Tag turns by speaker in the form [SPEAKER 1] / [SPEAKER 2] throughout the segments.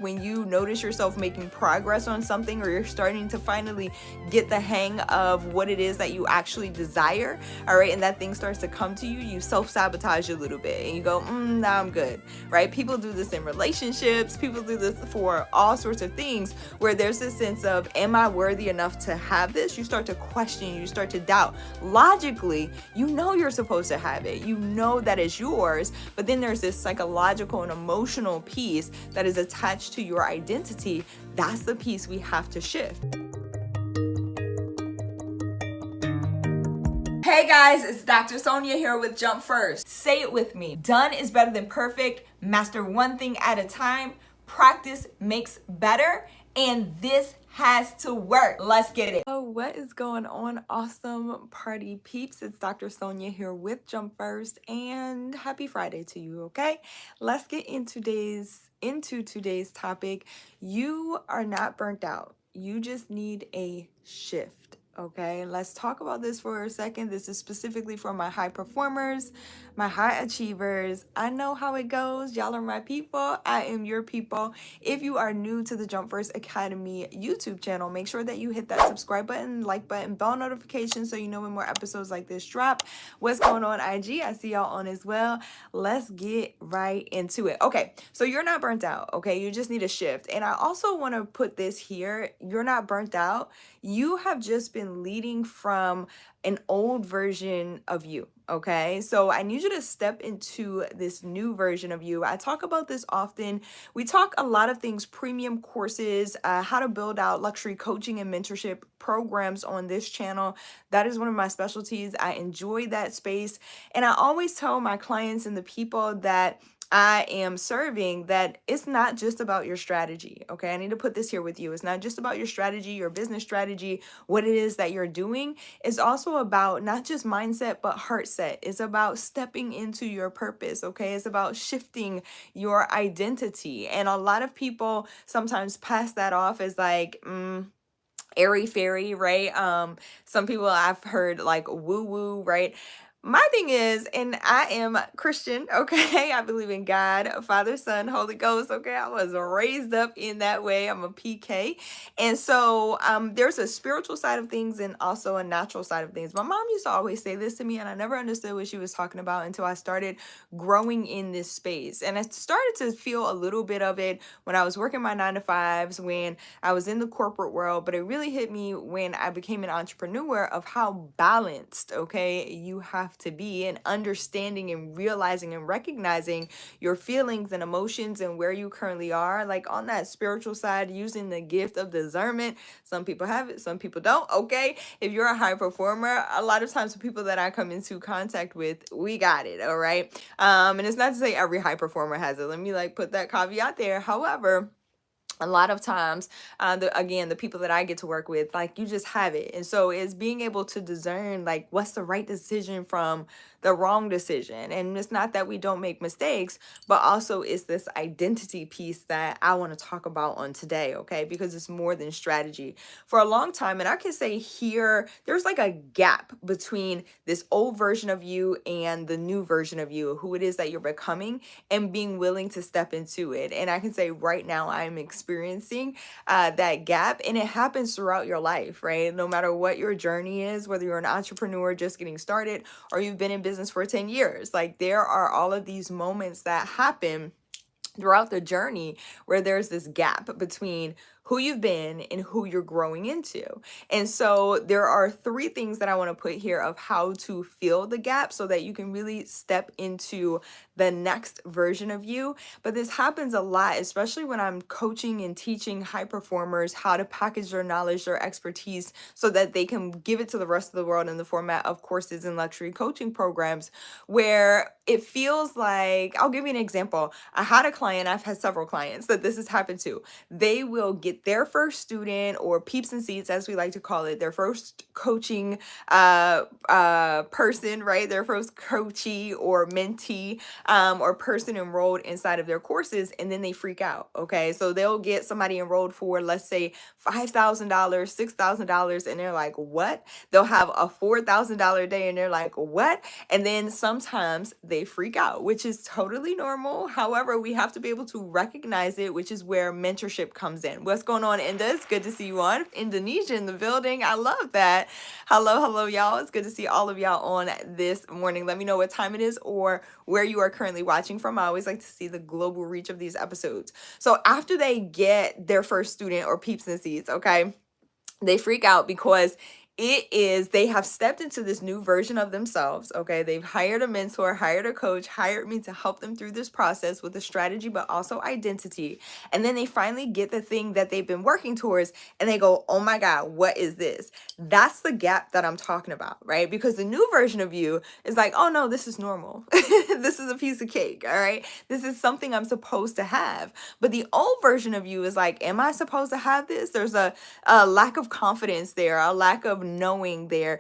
[SPEAKER 1] When you notice yourself making progress on something, or you're starting to finally get the hang of what it is that you actually desire, all right, and that thing starts to come to you, you self-sabotage a little bit and you go, nah, I'm good, right? People do this in relationships, people do this for all sorts of things, where there's this sense of, am I worthy enough to have this? You start to question, you start to doubt. Logically, you know you're supposed to have it, you know that it's yours, but then there's this psychological and emotional piece that is attached to your identity. That's the piece we have to shift. Hey guys, it's Dr. Sonia here with Jump First. Say it with me. Done is better than perfect. Master one thing at a time. Practice makes better. And this has to work. Let's get it. So what is going on, awesome party peeps? It's Dr. Sonia here with Jump First, and happy Friday to you, okay? Let's get into today's topic. You are not burnt out. You just need a shift. Okay, let's talk about this for a second. This is specifically for my high performers, my high achievers. I know how it goes. Y'all are my people. I am your people. If you are new to the Jump First Academy YouTube channel, make sure that you hit that subscribe button, like button, bell notification so you know when more episodes like this drop. What's going on, IG? I see y'all on as well. Let's get right into it. Okay, so you're not burnt out, okay? You just need a shift. And I also want to put this here. You're not burnt out. You have just been leading from an old version of you, okay? So I need you to step into this new version of you. I talk about this often. We talk a lot of things, premium courses, how to build out luxury coaching and mentorship programs on this channel. That is one of my specialties. I enjoy that space. And I always tell my clients and the people that I am serving that it's not just about your strategy, okay? I need to put this here with you. It's not just about your strategy, your business strategy, what it is that you're doing. It's also about not just mindset, but heart set. It's about stepping into your purpose, okay? It's about shifting your identity. And a lot of people sometimes pass that off as like, airy fairy, right? Some people I've heard like woo woo, right? My thing is, and I am Christian, okay? I believe in God, Father, Son, Holy Ghost, okay? I was raised up in that way. I'm a PK. And so there's a spiritual side of things and also a natural side of things. My mom used to always say this to me, and I never understood what she was talking about until I started growing in this space. And I started to feel a little bit of it when I was working my 9-to-5s, when I was in the corporate world, but it really hit me when I became an entrepreneur of how balanced, okay, you have to be, and understanding and realizing and recognizing your feelings and emotions and where you currently are, like on that spiritual side, using the gift of discernment. Some people have it, some people don't, okay? If you're a high performer, a lot of times the people that I come into contact with, we got it, all right? And it's not to say every high performer has it. Let me like put that caveat there. However, a lot of times, the people that I get to work with, like you just have it. And so it's being able to discern like what's the right decision from the wrong decision. And it's not that we don't make mistakes, but also it's this identity piece that I want to talk about on today, okay? Because it's more than strategy. For a long time, and I can say here, there's like a gap between this old version of you and the new version of you, who it is that you're becoming, and being willing to step into it. And I can say right now I'm experiencing that gap, and it happens throughout your life, right? No matter what your journey is, whether you're an entrepreneur just getting started or you've been in business for 10 years, like there are all of these moments that happen throughout the journey where there's this gap between who you've been and who you're growing into. And so there are 3 things that I want to put here of how to fill the gap so that you can really step into the next version of you. But this happens a lot, especially when I'm coaching and teaching high performers how to package their knowledge, their expertise, so that they can give it to the rest of the world in the format of courses and luxury coaching programs, where it feels like, I'll give you an example. I had a client, I've had several clients that this has happened to. They will get get their first student, or peeps and seats, as we like to call it, their first coaching person, right? Their first coachee or mentee, or person enrolled inside of their courses, and then they freak out. Okay, so they'll get somebody enrolled for, let's say, $5,000, $6,000, and they're like, what? They'll have a $4,000 day, and they're like, what? And then sometimes they freak out, which is totally normal. However, we have to be able to recognize it, which is where mentorship comes in. What's going on, Inda? It's good to see you on. Indonesia in the building. I love that. Hello, y'all. It's good to see all of y'all on this morning. Let me know what time it is or where you are currently watching from. I always like to see the global reach of these episodes. So after they get their first student or peeps and seats, okay, they freak out because they have stepped into this new version of themselves. Okay, they've hired a mentor, hired a coach, hired me to help them through this process with a strategy, but also identity. And then they finally get the thing that they've been working towards, and they go, oh my God, what is this? That's the gap that I'm talking about, right? Because the new version of you is like, oh no, this is normal. This is a piece of cake. All right, this is something I'm supposed to have. But the old version of you is like, am I supposed to have this? There's a lack of confidence there, a lack of knowing there.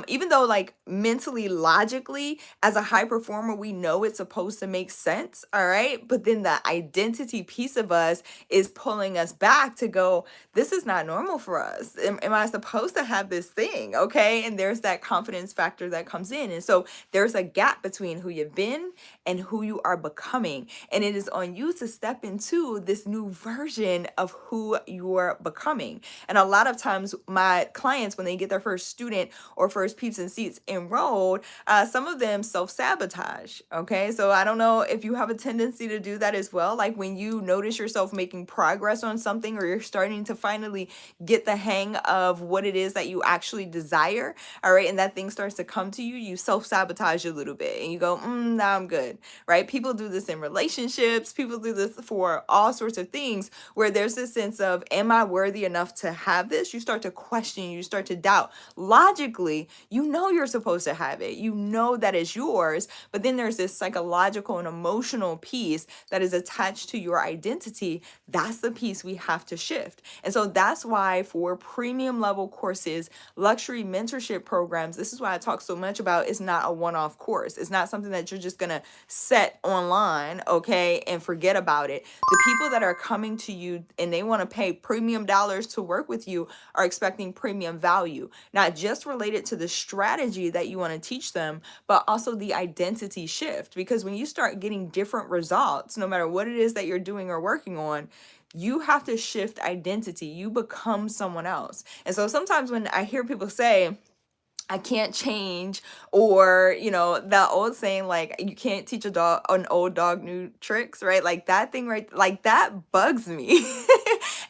[SPEAKER 1] Even though, like, mentally, logically, as a high performer, we know it's supposed to make sense. All right, but then the identity piece of us is pulling us back to go, this is not normal for us. Am I supposed to have this thing? Okay, and there's that confidence factor that comes in, and so there's a gap between who you've been and who you are becoming, and it is on you to step into this new version of who you're becoming. And a lot of times my clients, when they get their first student or first peeps and seats enrolled, some of them self-sabotage. Okay, so I don't know if you have a tendency to do that as well. Like when you notice yourself making progress on something, or you're starting to finally get the hang of what it is that you actually desire, all right, and that thing starts to come to you, you self-sabotage a little bit and you go, nah, I'm good, right? People do this in relationships. People do this for all sorts of things where there's this sense of, am I worthy enough to have this? You start to question, you start to doubt. Logically, you know you're supposed to have it. You know that it's yours, but then there's this psychological and emotional piece that is attached to your identity. That's the piece we have to shift. And so that's why for premium level courses, luxury mentorship programs, this is why I talk so much about it's not a one-off course. It's not something that you're just going to set online, okay, and forget about it. The people that are coming to you and they want to pay premium dollars to work with you are expecting premium value, not just related to the strategy that you want to teach them, but also the identity shift. Because when you start getting different results, no matter what it is that you're doing or working on, you have to shift identity. You become someone else. And so sometimes when I hear people say, I can't change, or, you know, that old saying, like, you can't teach an old dog new tricks, right? Like that thing, right? Like that bugs me.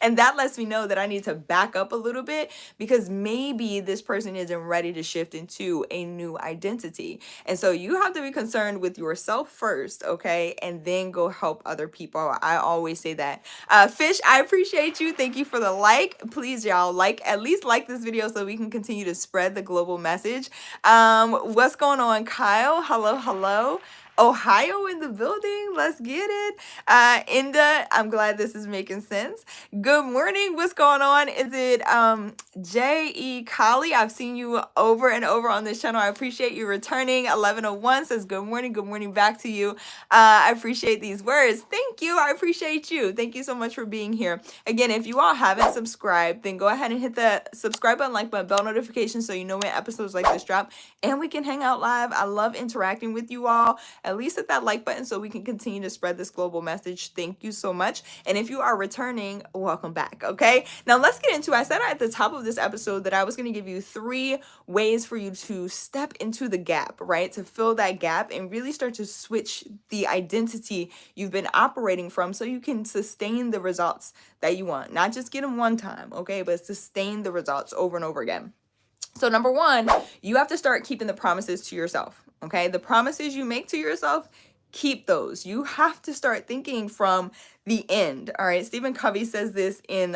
[SPEAKER 1] And that lets me know that I need to back up a little bit, because maybe this person isn't ready to shift into a new identity. And so you have to be concerned with yourself first, okay? And then go help other people. I always say that. Fish, I appreciate you. Thank you for the like. Please, y'all, at least like this video so we can continue to spread the global message. What's going on, Kyle? Hello. Ohio in the building. Let's get it. Inda, I'm glad this is making sense. Good morning. What's going on? Is it J.E. Colley? I've seen you over and over on this channel. I appreciate you returning. 1101 says good morning. Good morning back to you. I appreciate these words. Thank you. I appreciate you. Thank you so much for being here. Again, if you all haven't subscribed, then go ahead and hit the subscribe button, like button, bell notification so you know when episodes like this drop, and we can hang out live. I love interacting with you all. At least hit that like button so we can continue to spread this global message. Thank you so much. And if you are returning, welcome back. Okay, now let's get into, I said at the top of this episode that I was going to give you 3 ways for you to step into the gap, right? To fill that gap and really start to switch the identity you've been operating from so you can sustain the results that you want. Not just get them one time, okay, but sustain the results over and over again. So number 1, you have to start keeping the promises to yourself, okay? The promises you make to yourself, keep those. You have to start thinking from the end. All right. Stephen Covey says this in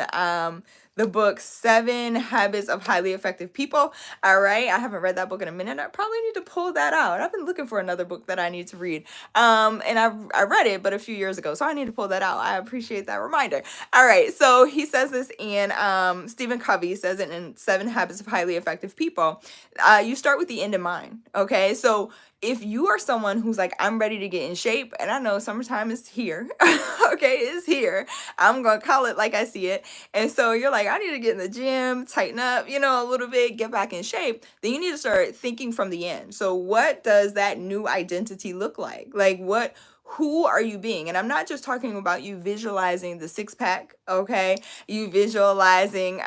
[SPEAKER 1] the book 7 Habits of Highly Effective People. All right. I haven't read that book in a minute. I probably need to pull that out. I've been looking for another book that I need to read. And I read it, but a few years ago. So I need to pull that out. I appreciate that reminder. All right. So he says this in Stephen Covey says it in 7 Habits of Highly Effective People. You start with the end in mind. Okay. So if you are someone who's like, I'm ready to get in shape, and I know summertime is here, okay, it's here. I'm going to call it like I see it. And so you're like, I need to get in the gym, tighten up, a little bit, get back in shape. Then you need to start thinking from the end. So what does that new identity look like? Like who are you being? And I'm not just talking about you visualizing the 6-pack, okay? You visualizing,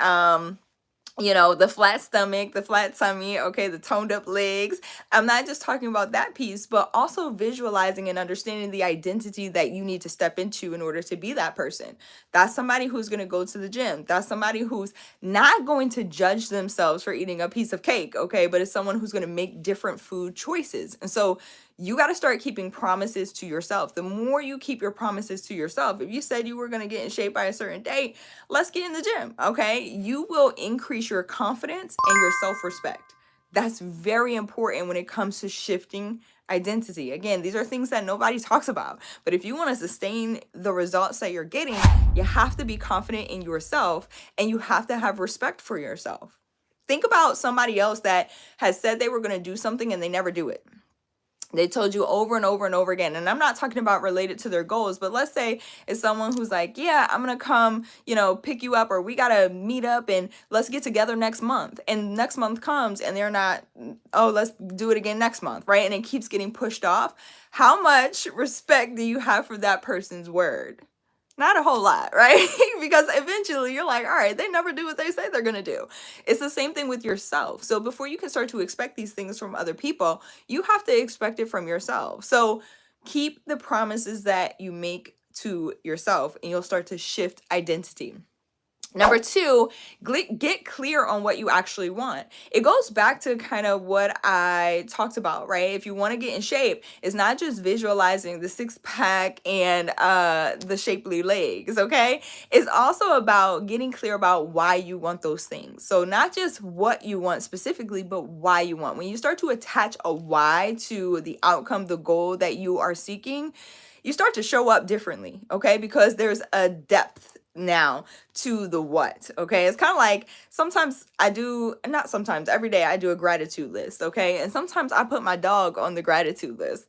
[SPEAKER 1] the flat stomach, the flat tummy, okay, the toned up legs. I'm not just talking about that piece, but also visualizing and understanding the identity that you need to step into in order to be that person. That's somebody who's going to go to the gym. That's somebody who's not going to judge themselves for eating a piece of cake, okay, but it's someone who's going to make different food choices. And so you got to start keeping promises to yourself. The more you keep your promises to yourself, if you said you were going to get in shape by a certain date, let's get in the gym, okay? You will increase your confidence and your self-respect. That's very important when it comes to shifting identity. Again, these are things that nobody talks about. But if you want to sustain the results that you're getting, you have to be confident in yourself and you have to have respect for yourself. Think about somebody else that has said they were going to do something and they never do it. They told you over and over and over again. And I'm not talking about related to their goals, but let's say it's someone who's like, yeah, I'm going to come, pick you up, or we got to meet up and let's get together next month. And next month comes and they're not, oh, let's do it again next month, right? And it keeps getting pushed off. How much respect do you have for that person's word? Not a whole lot, right? Because eventually you're like, all right, they never do what they say they're going to do. It's the same thing with yourself. So before you can start to expect these things from other people, you have to expect it from yourself. So keep the promises that you make to yourself and you'll start to shift identity. Number 2, get clear on what you actually want. It goes back to kind of what I talked about, right? If you want to get in shape, it's not just visualizing the 6-pack and the shapely legs, okay? It's also about getting clear about why you want those things. So not just what you want specifically, but why you want. When you start to attach a why to the outcome, the goal that you are seeking, you start to show up differently, okay? Because there's a depth now to the what, okay? It's kind of like every day I do a gratitude list, okay? And sometimes I put my dog on the gratitude list.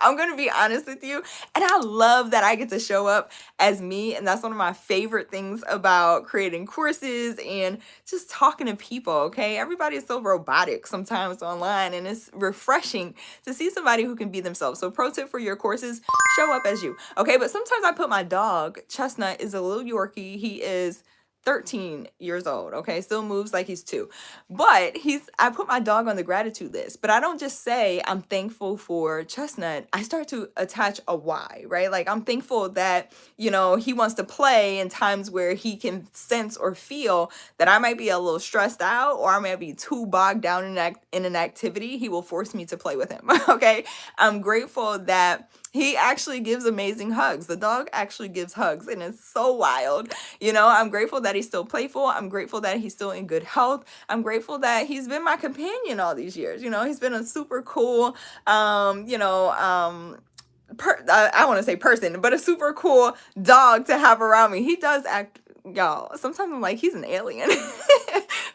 [SPEAKER 1] I'm going to be honest with you. And I love that I get to show up as me. And that's one of my favorite things about creating courses and just talking to people, okay? Everybody is so robotic sometimes online, and it's refreshing to see somebody who can be themselves. So pro tip for your courses, show up as you, okay? But sometimes I put my dog, Chestnut is a little Yorkie. He is 13 years old, okay? Still moves like he's 2. But I put my dog on the gratitude list, but I don't just say I'm thankful for Chestnut. I start to attach a why, right? Like I'm thankful that, he wants to play in times where he can sense or feel that I might be a little stressed out or I might be too bogged down in an activity. He will force me to play with him, okay? I'm grateful that he actually gives amazing hugs. The dog actually gives hugs, and it's so wild. I'm grateful that he's still playful. I'm grateful that he's still in good health. I'm grateful that he's been my companion all these years. He's been a super cool, I want to say person, but a super cool dog to have around me. He does act, y'all, sometimes I'm like, he's an alien.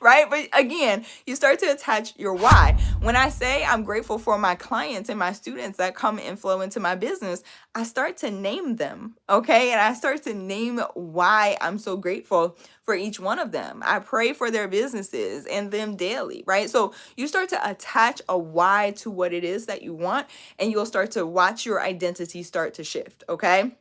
[SPEAKER 1] Right? But again, you start to attach your why. When I say I'm grateful for my clients and my students that come and flow into my business, I start to name them, okay? And I start to name why I'm so grateful for each one of them. I pray for their businesses and them daily, right? So you start to attach a why to what it is that you want, and you'll start to watch your identity start to shift, okay?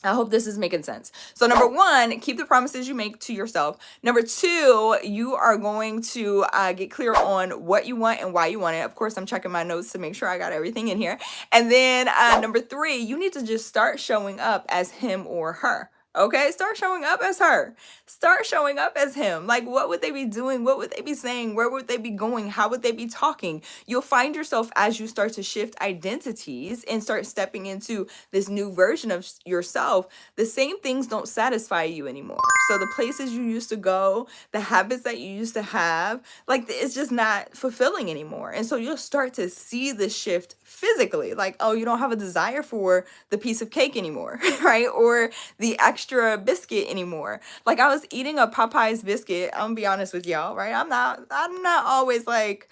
[SPEAKER 1] I hope this is making sense. So number 1, keep the promises you make to yourself. Number 2, you are going to get clear on what you want and why you want it. Of course, I'm checking my notes to make sure I got everything in here. And then number 3, you need to just start showing up as him or her. Okay, start showing up as her. Start showing up as him. Like, what would they be doing? What would they be saying? Where would they be going? How would they be talking? You'll find yourself as you start to shift identities and start stepping into this new version of yourself. The same things don't satisfy you anymore. So the places you used to go, the habits that you used to have, like, it's just not fulfilling anymore. And so you'll start to see the shift physically. Like, oh, you don't have a desire for the piece of cake anymore, right? Or the extra biscuit anymore. Like, I was eating a Popeye's biscuit. I'm gonna be honest with y'all, right? I'm not always like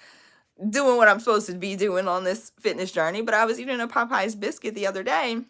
[SPEAKER 1] doing what I'm supposed to be doing on this fitness journey, but I was eating a Popeye's biscuit the other day.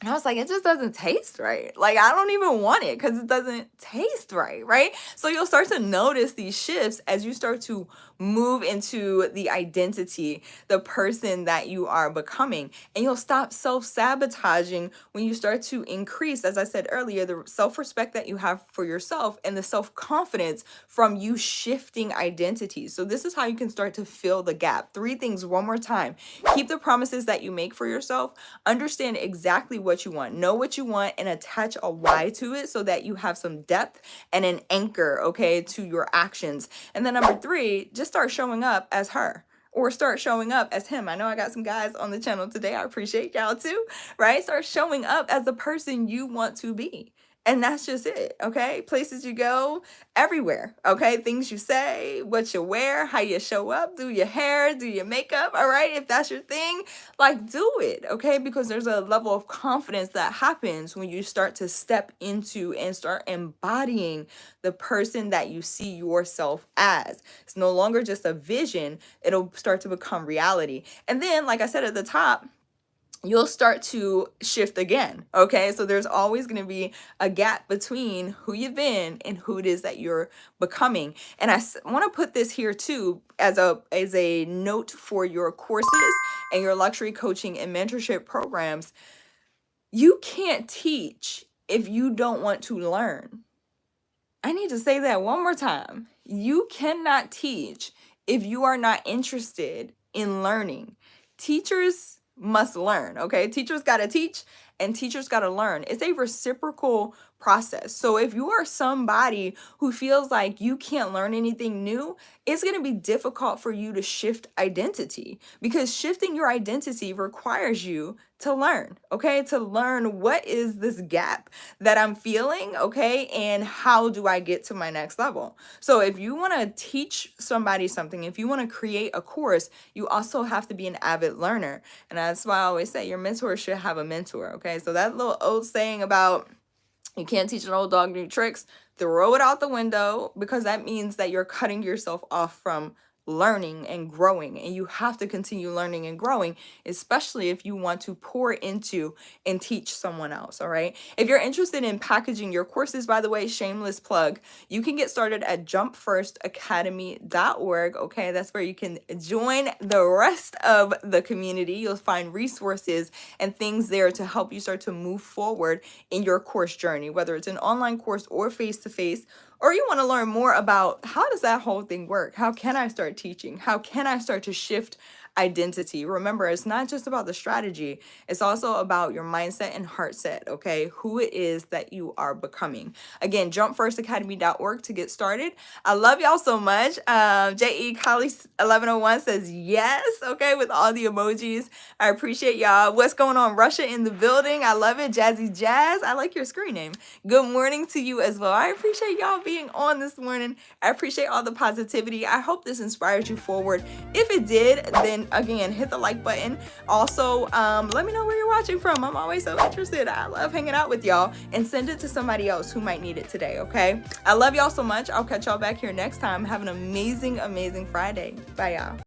[SPEAKER 1] And I was like, it just doesn't taste right. Like, I don't even want it because it doesn't taste right, right? So you'll start to notice these shifts as you start to move into the identity, the person that you are becoming. And you'll stop self-sabotaging when you start to increase, as I said earlier, the self-respect that you have for yourself and the self-confidence from you shifting identities. So this is how you can start to fill the gap. 3 things one more time. Keep the promises that you make for yourself. Understand exactly what you want. Know what you want and attach a why to it so that you have some depth and an anchor, okay, to your actions. And then number 3, just start showing up as her. Or start showing up as him. I know I got some guys on the channel today. I appreciate y'all too, right? Start showing up as the person you want to be. And that's just it, okay? Places you go, everywhere, okay? Things you say, what you wear, how you show up, do your hair, do your makeup, all right? If that's your thing, like, do it, okay? Because there's a level of confidence that happens when you start to step into and start embodying the person that you see yourself as. It's no longer just a vision. It'll start to become reality. And then, like I said at the top, you'll start to shift again, okay? So there's always going to be a gap between who you've been and who it is that you're becoming. And I want to put this here too as a note for your courses and your luxury coaching and mentorship programs. You can't teach if you don't want to learn. I need to say that one more time. You cannot teach if you are not interested in learning. Teachers must learn, okay? Teachers got to teach and teachers got to learn. It's a reciprocal process. So if you are somebody who feels like you can't learn anything new, it's going to be difficult for you to shift identity, because shifting your identity requires you to learn, okay? To learn what is this gap that I'm feeling, okay? And how do I get to my next level? So if you want to teach somebody something, if you want to create a course, you also have to be an avid learner. And that's why I always say your mentor should have a mentor, okay? So that little old saying about you can't teach an old dog new tricks, throw it out the window, because that means that you're cutting yourself off from learning and growing, and you have to continue learning and growing, especially if you want to pour into and teach someone else. All right, if you're interested in packaging your courses, by the way, shameless plug, you can get started at jumpfirstacademy.org. okay, that's where you can join the rest of the community. You'll find resources and things there to help you start to move forward in your course journey, whether it's an online course or face-to-face, or you want to learn more about how does that whole thing work? How can I start teaching? How can I start to shift identity? Remember, it's not just about the strategy. It's also about your mindset and heart set, okay? Who it is that you are becoming. Again, jumpfirstacademy.org to get started. I love y'all so much. J.E. Colley 1101 says yes, okay, with all the emojis. I appreciate y'all. What's going on? Russia in the building. I love it. Jazzy Jazz. I like your screen name. Good morning to you as well. I appreciate y'all being on this morning. I appreciate all the positivity. I hope this inspires you forward. If it did, then again, hit the like button. Also, let me know where you're watching from. I'm always so interested. I love hanging out with y'all, and send it to somebody else who might need it today, okay? I love y'all so much. I'll catch y'all back here next time. Have an amazing, amazing Friday. Bye, y'all.